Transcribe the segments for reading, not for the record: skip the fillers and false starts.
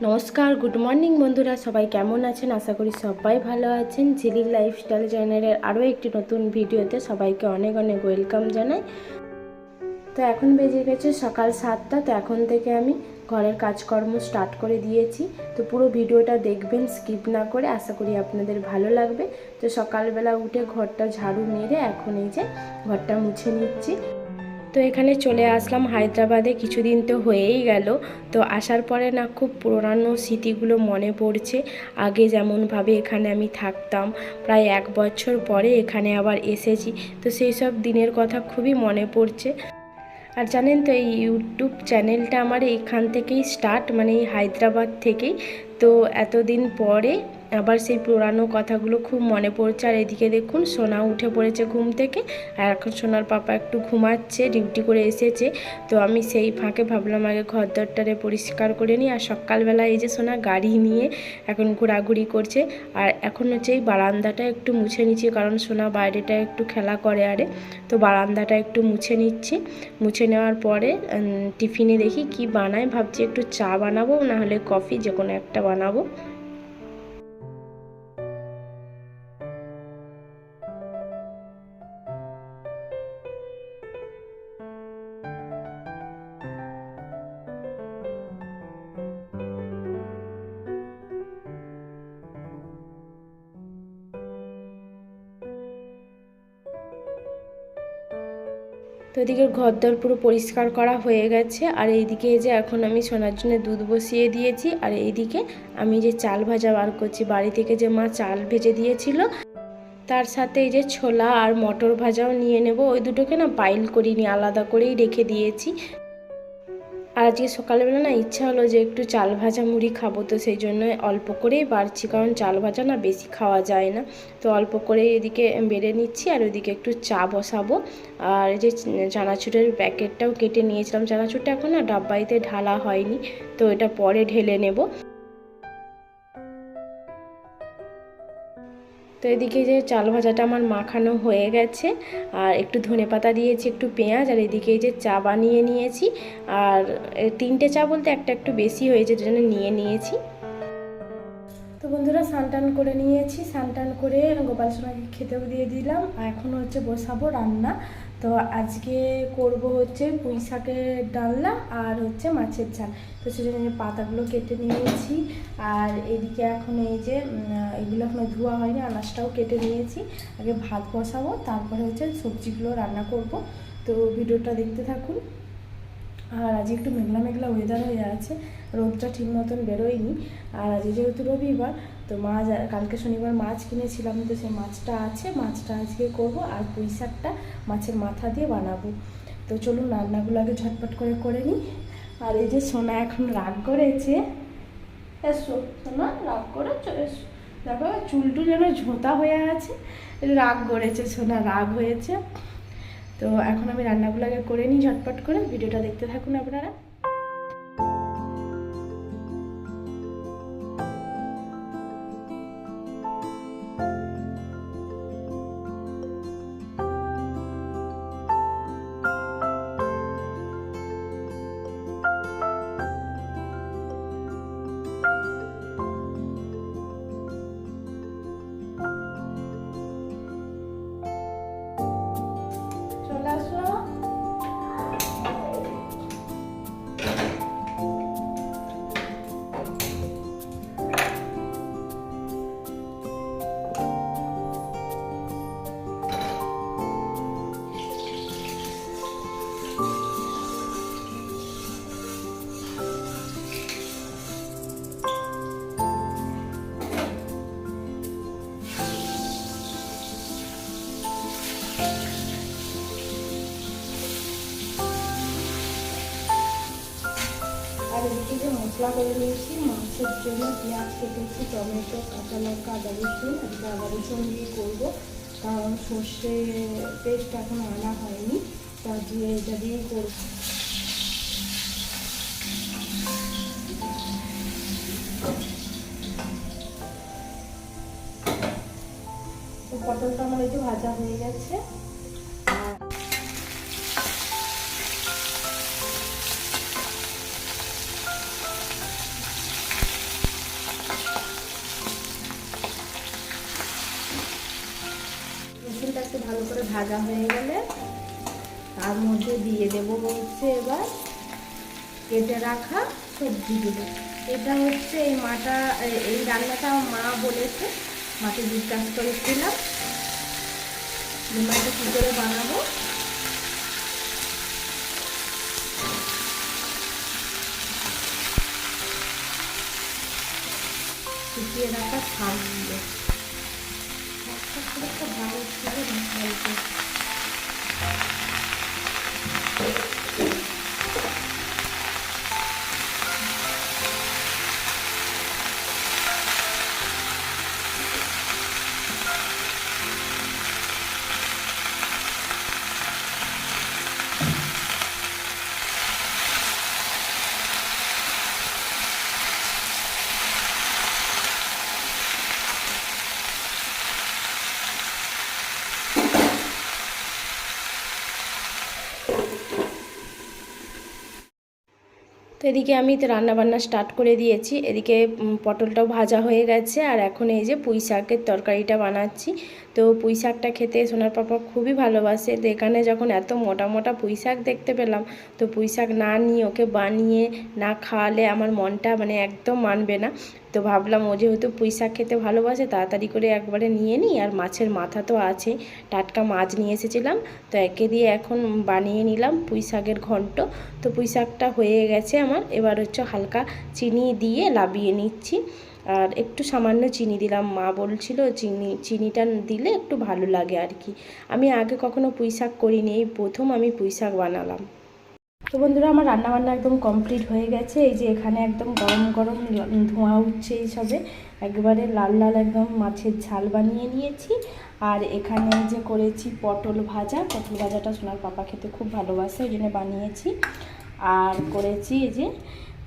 নমস্কার, good morning বন্ধুরা, সবাই কেমন আছেন? আশা করি সবাই ভালো আছেন। ঝিলিক লাইফস্টাইল চ্যানেলের আরও একটি নতুন ভিডিওতে সবাইকে অনেক অনেক ওয়েলকাম জানাই। তো এখন বেজে গেছে সকাল 7টা। তো এখন থেকে আমি ঘরের কাজকর্ম স্টার্ট করে দিয়েছি। তো পুরো ভিডিওটা দেখবেন, স্কিপ না করে। আশা করি আপনাদের ভালো লাগবে। তো সকালবেলা উঠে ঘরটা ঝাড়ু মেরে এখন এই যে ঘরটা মুছে নিচ্ছি। তো এখানে চলে আসলাম হায়দ্রাবাদে, কিছুদিন তো হয়েই গেল। তো আসার পরে না খুব পুরনো স্মৃতিগুলো মনে পড়ছে। আগে যেমনভাবে এখানে আমি থাকতাম, প্রায় 1 বছর পরে এখানে আবার এসেছি। তো সেই সব দিনের কথা খুবই মনে পড়ছে। আর জানেন তো, এই ইউটিউব চ্যানেলটা আমার এখান থেকেই স্টার্ট, মানে এই হায়দ্রাবাদ থেকেই। তো এতদিন পরে আবার সেই পুরানো কথাগুলো খুব মনে পড়ছে। আর এদিকে দেখুন, সোনা উঠে পড়েছে ঘুম থেকে। আর এখন সোনার পাপা একটু ঘুমাচ্ছে, ডিউটি করে এসেছে। তো আমি সেই ফাঁকে ভাবলাম আগে ঘর দরটারে পরিষ্কার করে নিই। আর সকালবেলা এই যে সোনা গাড়ি নিয়ে এখন ঘোরাঘুরি করছে। আর এখন হচ্ছে এই বারান্দাটা একটু মুছে নিচ্ছি, কারণ সোনা বাইরেটা একটু খেলা করে আরে। তো বারান্দাটা একটু মুছে নিচ্ছি। মুছে নেওয়ার পরে টিফিনে দেখি কি বানাই, ভাবছি একটু চা বানাবো, না হলে কফি, যে কোনো একটা বানাবো। তো এদিকে ঘরদোর পুরো পরিষ্কার করা হয়ে গেছে। আর এইদিকে যে এখন আমি সোনার জন্য দুধ বসিয়ে দিয়েছি। আর এইদিকে আমি যে চাল ভাজা বার করছি, বাড়ি থেকে যে মা চাল ভেজে দিয়েছিল, তার সাথে এই যে ছোলা আর মটর ভাজাও নিয়ে নেব। ওই দুটোকে না বাইল করিনি, আলাদা করেই রেখে দিয়েছি। আর আজকে সকালবেলা না ইচ্ছা হলো যে একটু চাল ভাজা মুড়ি খাবো। তো সেই জন্য অল্প করেই বাড়ছি, কারণ চাল ভাজা না বেশি খাওয়া যায় না। তো অল্প করেই এদিকে বেড়ে নিচ্ছি। আর ওইদিকে একটু চা বসাবো। আর এই যে চানাচুরের প্যাকেটটাও কেটে নিয়েছিলাম। চানাচুরটা এখন না ডাব্বাইতে ঢালা হয়নি, তো এটা পরে ঢেলে নেব। তো এদিকে যে চাল ভাজাটা আমার মাখানো হয়ে গেছে। আর একটু ধনেপাতা দিয়েছি, একটু পেঁয়াজ। আর এদিকে এই যে চা বানিয়ে নিয়েছি। আর 3টে চা বলতে একটা একটু বেশি হয়েছে, জন্য নিয়ে নিয়েছি। তো বন্ধুরা, স্নান করে নিয়েছি। স্নান করে গোপাল সোনাকে খেতেও দিয়ে দিলাম। আর এখন হচ্ছে বসাবো রান্না। তো আজকে করব হচ্ছে পুঁই শাকের ডালনা আর হচ্ছে মাছের ঝাল। তো সেজন্য পাতাগুলো কেটে নিয়েছি। আর এদিকে এখন এই যে এগুলো এখনো ধোয়া হয়নি, আনাজটাও কেটে নিয়েছি। আগে ভাত বসাবো, তারপরে হচ্ছে সবজিগুলো রান্না করব। তো ভিডিওটা দেখতে থাকুন। আর আজ একটু মেঘলা মেঘলা ওয়েদার হয়ে আছে, রোদটা ঠিক মতন বেরোয়নি। আর আজ যেহেতু রবিবার, তো কালকে শনিবার মাছ কিনেছিলাম, তো সেই মাছটা আছে, মাছটা আজকে করব। আর পুঁই শাকটা মাছের মাথা দিয়ে বানাবো। তো চলুন রান্নাগুলো আগে ঝটপট করে নিই। আর এই যে সোনা এখন রাগ করেছে, এসো সোনা, রাগ করেছো, এসো। দেখো চুলটু যেন ঝোঁতা হয়ে আছে, রাগ করেছে সোনা, রাগ হয়েছে। তো এখন আমি রান্নাগুলো আগে করে নিই ঝটপট করে। ভিডিওটা দেখতে থাকুন আপনারা। চলে আসো। আর এদিকে যে মশলা করে নিয়েছি, মাছের জন্য পেঁয়াজ কেটেছি, টমেটো, কাঁচা লঙ্কা, আদা রসুন। আজকে আদা রসুন দিয়ে করবো, কারণ সর্ষে পেস্ট এখন আনা হয়নি, তো আজকে এটা দিয়েই করবো। তো পটলটা আমার এই যে ভাজা হয়ে গেছে। করে ভাজা হয়ে গেলে তার মধ্যে দিয়ে দেবো হচ্ছে এবার কেটে রাখা সবজিগুলো। এটা হচ্ছে এই রান্নাটা মা বলেছে, মাকে জিজ্ঞাসা করেছিলাম মাকে কী করে বানাবো। শুকিয়ে রাখা শাকগুলো একটা ভালো ছিল না। তো এদিকে আমি তো রান্নাবান্না স্টার্ট করে দিয়েছি। এদিকে পটলটাও ভাজা হয়ে গেছে, আর এখন এই যে পুঁই শাকের তরকারিটা বানাচ্ছি। তো পুঁই শাকটা খেতে সোনার পাপা খুবই ভালোবাসে। তো এখানে যখন এত মোটা মোটা পুঁই শাক দেখতে পেলাম, তো পুঁই শাক না নিয়ে ওকে বানিয়ে না খাওয়ালে আমার মনটা মানে একদম মানবে না। তো ভাবলাম ও যেহেতু পুঁই শাক খেতে ভালোবাসে, তাড়াতাড়ি করে একবারে নিয়ে নিই। আর মাছের মাথা তো আছে, টাটকা মাছ নিয়ে এসেছিলাম, তো একে দিয়ে এখন বানিয়ে নিলাম পুঁই শাকের ঘন্ট। তো পুঁই শাকটা হয়ে গেছে আমার। এবার হচ্ছে হালকা চিনি দিয়ে লাবিয়ে নিচ্ছি, আর একটু সামান্য চিনি দিলাম। মা বলছিল চিনিটা দিলে একটু ভালো লাগে আর কি। আমি আগে কখনো পুঁই শাক করিনি, এই প্রথম আমি পুঁই শাক বানালাম। তো বন্ধুরা, আমার রান্নাবান্না একদম কমপ্লিট হয়ে গেছে। এই যে এখানে একদম গরম গরম ধোঁয়া উঠছে, এইসবে একেবারে লাল লাল একদম মাছের ঝাল বানিয়ে নিয়েছি। আর এখানে যে করেছি পটল ভাজাটা সোনার পাপা খেতে খুব ভালোবাসে, ওই জন্য বানিয়েছি। আর করেছি এই যে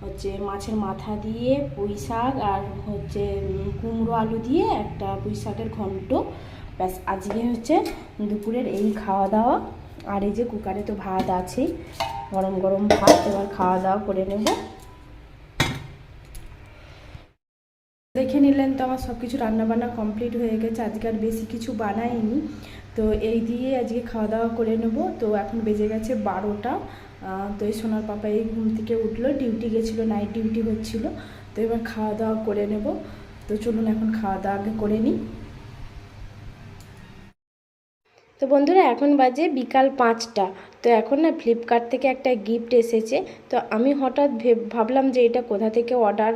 হচ্ছে মাছের মাথা দিয়ে পুঁই শাক, আর হচ্ছে কুমড়ো আলু দিয়ে একটা পুঁই শাকের ঘন্ট। ব্যাস, আজকে হচ্ছে দুপুরের এই খাওয়া দাওয়া। আর এই যে কুকারে তো ভাত আছেই, গরম গরম ভাত। এবার খাওয়া দাওয়া করে নেব। দেখে নিলেন তো আমার সব কিছু রান্নাবান্না কমপ্লিট হয়ে গেছে। আজকে আর বেশি কিছু বানাইনি, তো এই দিয়ে আজকে খাওয়া দাওয়া করে নেব। তো এখন বেজে গেছে 12টা। তো এই সোনার পাপা এই ঘুম থেকে উঠলো, ডিউটি গেছিলো, নাইট ডিউটি হচ্ছিল। তো এবার খাওয়া দাওয়া করে নেব। তো চলুন এখন খাওয়া দাওয়া আগে করে নিই। তো বন্ধুরা, এখন বাজে বিকাল 5টা। তো এখন না ফ্লিপকার্ট থেকে একটা গিফট এসেছে। তো আমি হঠাৎ ভাবলাম যে এটা কোথা থেকে অর্ডার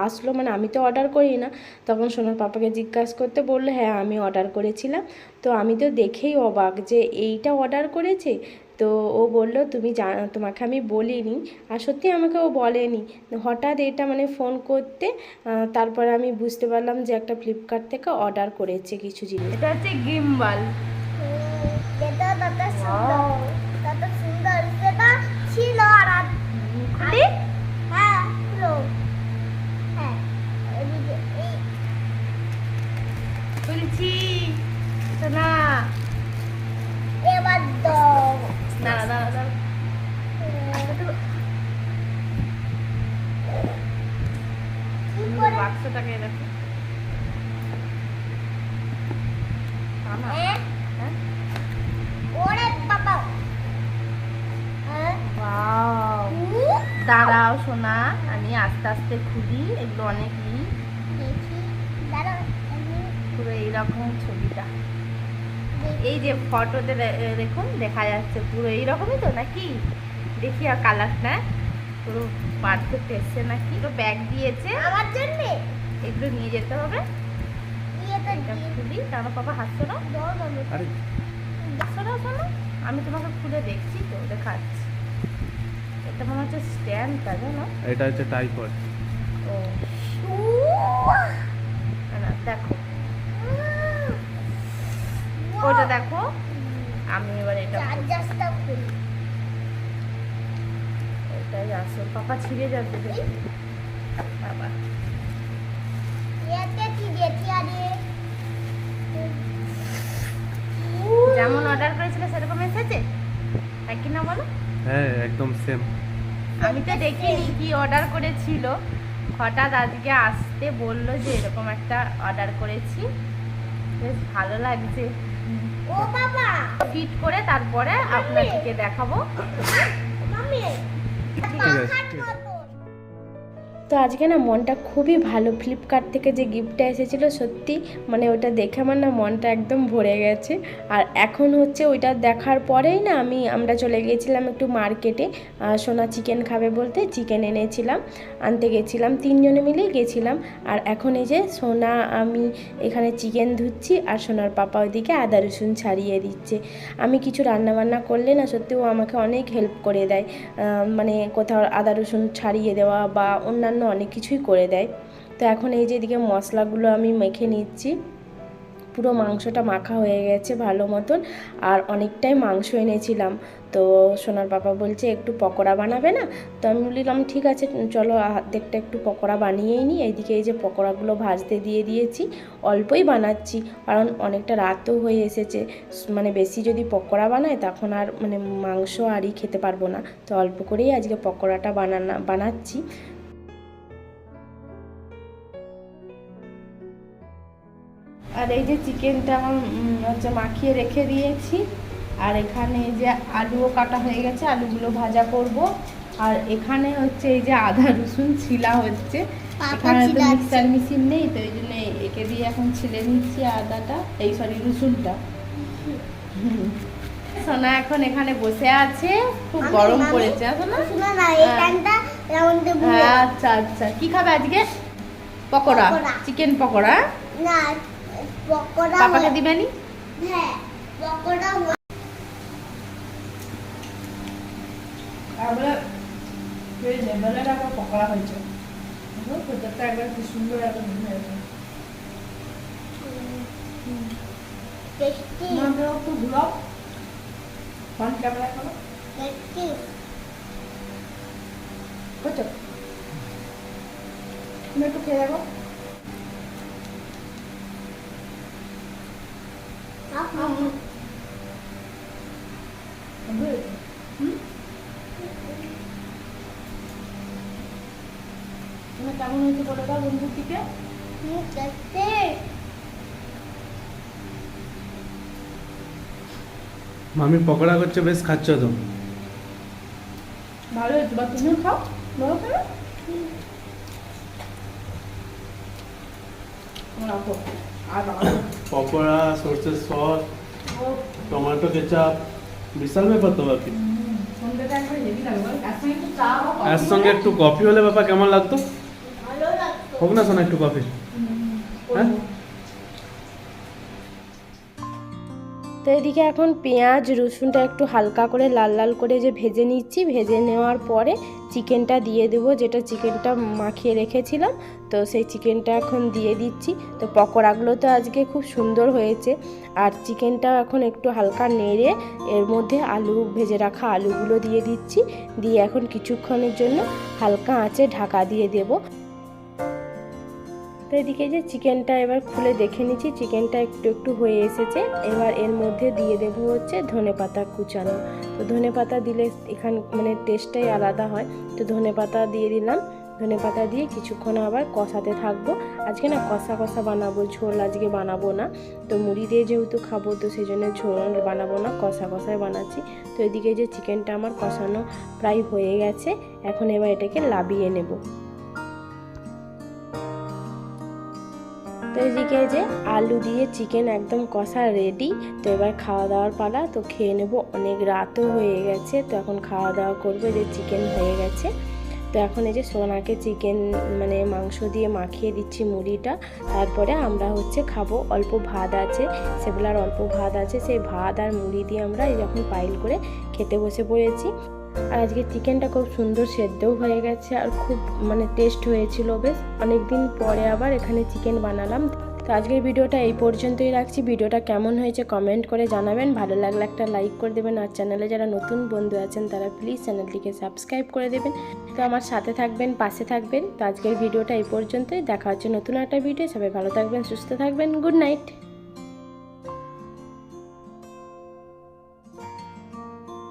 আসলো, মানে আমি তো অর্ডার করি না। তখন সোনার পাপাকে জিজ্ঞাসা করতে বললো হ্যাঁ আমি অর্ডার করেছিলাম। তো আমি তো দেখেই অবাক যে এইটা অর্ডার করেছে। তো ও বলল তুমি তোমাকে আমি বলিনি। আর সত্যি আমাকে ও বলেনি, হঠাৎ এটা মানে ফোন করতে তারপরে আমি বুঝতে পারলাম যে একটা ফ্লিপকার্ট থেকে অর্ডার করেছে কিছু জিনিস। এটা হচ্ছে গিম্বাল। সুন্দর সেটা ছিল। আর হ্যাঁ হ্যাঁ বলছি না, এবার না না না বাক্সটাকে রাখো। দাঁড়াও সোনা, আমি আস্তে আস্তে খুলি। এগুলো অনেকই পুরো এইরকম ছবিটা, এই যে ফটোতে দেখুন দেখা যাচ্ছে পুরো এইরকমই তো নাকি? দেখি আর কালারটা পুরো পারফেক্ট এসছে নাকি। তো ব্যাগ দিয়েছে আমার জন্য, এগুলো নিয়ে যেতে হবে। খুলি, কারণ বাবা হাসছো না, আমি তোমাকে খুলে দেখছি তো দেখাচ্ছি। এটা মনে হচ্ছে স্ট্যান্ডটা, জানো? এটা হচ্ছে টাইপড। ও না, দেখো ওটা দেখো। আমি এবার এটা এটাই আসল। পাপা ছিঁড়ে যাবে বাবা। যেমন অর্ডার করেছিল সেরকম এসেছে, তাই কি না বলো? হ্যাঁ একদম সেম। আমি তো দেখিনি কি অর্ডার করেছিল, হঠাৎ আজকে আসতে বললো যে এরকম একটা অর্ডার করেছি। বেশ ভালো লাগছে। ও বাবা ফিট করে তারপরে আপনাদেরকে দেখাবো। মাম্মি ঠিক আছে, ঠিক আছে। তো আজকে না মনটা খুবই ভালো, ফ্লিপকার্ট থেকে যে গিফটটা এসেছিলো সত্যি মানে ওটা দেখে আমার না মনটা একদম ভরে গেছে। আর এখন হচ্ছে ওইটা দেখার পরেই না আমরা চলে গিয়েছিলাম একটু মার্কেটে। সোনা চিকেন খাবে বলতে চিকেন এনেছিলাম, আনতে গেছিলাম, 3 জনে মিলেই গেছিলাম। আর এখন এই যে সোনা আমি এখানে চিকেন ধুচ্ছি আর সোনার পাপা ওইদিকে আদা রসুন ছাড়িয়ে দিচ্ছে। আমি কিছু রান্নাবান্না করলে না সত্যি ও আমাকে অনেক হেল্প করে দেয়, মানে কোথাও আদা রসুন ছাড়িয়ে দেওয়া বা অন্যান্য অনেক কিছুই করে দেয়। তো এখন এই যে এদিকে মশলাগুলো আমি মেখে নিচ্ছি। পুরো মাংসটা মাখা হয়ে গেছে ভালো মতন, আর অনেকটাই মাংস এনেছিলাম। তো সোনার পাপা বলছে একটু পকোড়া বানাবে না, তো আমি বললাম ঠিক আছে চলো দেখতে একটু পকোড়া বানিয়েই নিই। এইদিকে এই যে পকোড়াগুলো ভাজতে দিয়ে দিয়েছি, অল্পই বানাচ্ছি কারণ অনেকটা রাতও হয়ে এসেছে, মানে বেশি যদি পকোড়া বানায় তখন আর মানে মাংস আরই খেতে পারবো না, তো অল্প করেই আজকে পকোড়াটা বানাচ্ছি। আর এই যে চিকেনটা আমার হচ্ছে মাখিয়ে রেখে দিয়েছি, আর এখানে এই যে আলুও কাটা হয়ে গেছে, আলুগুলো ভাজা করব। আর এখানে হচ্ছে এই যে আদা রসুন ছিলা হচ্ছে, এখানে তো মিক্সার মেশিন নেই, তো এই জন্য একে দিয়ে এখন ছিলে নিচ্ছি আদাটা, এই সরি রসুনটা। সোনা এখন এখানে বসে আছে, খুব গরম পড়েছে। শোনো না এইখানটা রাউন্ডে ঘুরে আচ্ছা আচ্ছা, কি খাবে আজকে? পকোড়া, চিকেন পকোড়া। না পকোড়া পাপাকে দিবেনি? হ্যাঁ পকোড়া তারপরে সেই লেবেলের আবার পকোড়া হয়েছে, ভেতরটা একবার কি সুন্দর একবার হয়েছে। টেস্টি আমাদের একটু ঘুরাও, ফ্রন্ট ক্যামেরা করো, টেস্টি বুঝছো? তুমি একটু খেয়ে দেখো। তুমি কেমন হয়েছে বলে দাও বন্ধুর দিকে। টেস্টি মামি পকোড়া করছে, বেশ খাচ্ছ তো। ভালো হয়েছে, বা তুমিও খাও, বলো কেন? রাখো। আর পকোড়া, সরষের সস, টমেটো কেচাপ, বিশাল ব্যাপার তো বাকি। সন্ধ্যাটা একবার হেভি লাগবে, তার সঙ্গে একটু চা বা এর সঙ্গে একটু কফি হলে বাবা কেমন লাগতো? ভালো লাগতো হোক না শোনা একটু কফি। হ্যাঁ, তো এদিকে এখন পেঁয়াজ রসুনটা একটু হালকা করে লাল লাল করে যে ভেজে নিচ্ছি, ভেজে নেওয়ার পরে চিকেনটা দিয়ে দেবো, যেটা চিকেনটা মাখিয়ে রেখেছিলাম, তো সেই চিকেনটা এখন দিয়ে দিচ্ছি। তো পকোড়াগুলো তো আজকে খুব সুন্দর হয়েছে, আর চিকেনটা এখন একটু হালকা নেড়ে এর মধ্যে আলু ভেজে রাখা আলুগুলো দিয়ে দিচ্ছি, দিয়ে এখন কিছুক্ষণের জন্য হালকা আঁচে ঢাকা দিয়ে দেবো। তো এদিকে যে চিকেনটা এবার খুলে দেখে নিচ্ছি, চিকেনটা একটু একটু হয়ে এসেছে। এবার এর মধ্যে দিয়ে দেবো হচ্ছে ধনেপাতা কুচানো। তো ধনেপাতা দিলে এখান মানে টেস্টটাই আলাদা হয়, তো ধনেপাতা দিয়ে দিলাম। ধনেপাতা দিয়ে কিছুক্ষণ আবার কষাতে থাকবো। আজকে না কষা কষা বানাবো, ঝোল আজকে বানাবো না, তো মুড়ি দিয়ে যেহেতু খাবো তো সেই জন্য ঝোল বানাবো না, কষা কষাই বানাচ্ছি। তো এদিকে যে চিকেনটা আমার কষানো প্রায় হয়ে গেছে, এখন এবার এটাকে লাবিয়ে নেব। তো এদিকে যে আলু দিয়ে চিকেন একদম কষা রেডি। তো এবার খাওয়া দাওয়ার পালা, তো খেয়ে নেব, অনেক রাতও হয়ে গেছে, তো এখন খাওয়া দাওয়া করবো। যে চিকেন হয়ে গেছে, তো এখন এই যে সোনাকে চিকেন মানে মাংস দিয়ে মাখিয়ে দিচ্ছি মুড়িটা, তারপরে আমরা হচ্ছে খাবো। অল্প ভাত আছে, সেগুলার অল্প ভাত আছে, সেই ভাত আর মুড়ি দিয়ে আমরা যখন পাইল করে খেতে বসে পড়েছি। আর আজকে চিকেনটা খুব সুন্দর সেদ্ধও হয়ে গেছে, আর খুব মানে টেস্ট হয়েছিল বেশ। অনেক দিন পরে আবার এখানে চিকেন বানালাম। তো আজকের ভিডিওটা এই পর্যন্তই রাখছি। ভিডিওটা কেমন হয়েছে কমেন্ট করে জানাবেন, ভালো লাগলে একটা লাইক করে দেবেন, আর চ্যানেলে যারা নতুন বন্ধু আছেন তারা প্লিজ চ্যানেলটিকে সাবস্ক্রাইব করে দেবেন। তো আমার সাথে থাকবেন, পাশে থাকবেন। তো আজকের ভিডিওটা এই পর্যন্তই, দেখা হচ্ছে নতুন একটা ভিডিও। সবাই ভালো থাকবেন, সুস্থ থাকবেন, গুড নাইট।